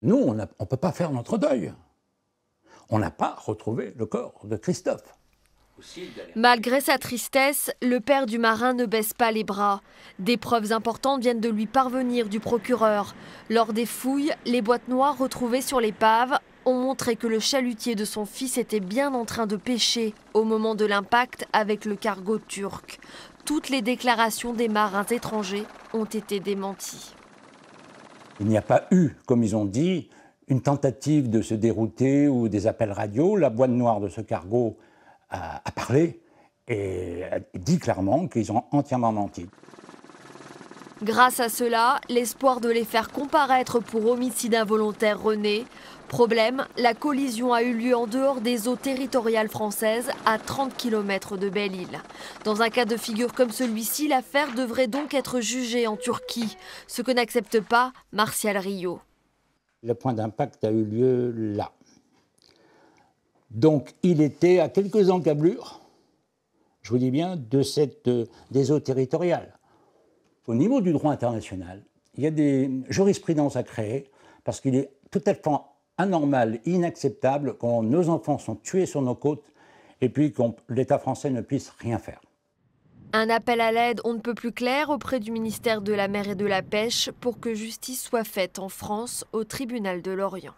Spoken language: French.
Nous, on ne peut pas faire notre deuil. On n'a pas retrouvé le corps de Christophe. Malgré sa tristesse, le père du marin ne baisse pas les bras. Des preuves importantes viennent de lui parvenir du procureur. Lors des fouilles, les boîtes noires retrouvées sur l'épave ont montré que le chalutier de son fils était bien en train de pêcher au moment de l'impact avec le cargo turc. Toutes les déclarations des marins étrangers ont été démenties. Il n'y a pas eu, comme ils ont dit, une tentative de se dérouter ou des appels radio. La boîte noire de ce cargo a parlé et a dit clairement qu'ils ont entièrement menti. Grâce à cela, l'espoir de les faire comparaître pour homicide involontaire renaît. Problème, la collision a eu lieu en dehors des eaux territoriales françaises, à 30 km de Belle-Île. Dans un cas de figure comme celui-ci, l'affaire devrait donc être jugée en Turquie, ce que n'accepte pas Martial Rio. Le point d'impact a eu lieu là. Donc il était à quelques encablures, je vous dis bien, des eaux territoriales. Au niveau du droit international, il y a des jurisprudences à créer parce qu'il est tout à fait anormal, inacceptable quand nos enfants sont tués sur nos côtes et puis que l'État français ne puisse rien faire. Un appel à l'aide on ne peut plus clair auprès du ministère de la Mer et de la Pêche pour que justice soit faite en France au tribunal de Lorient.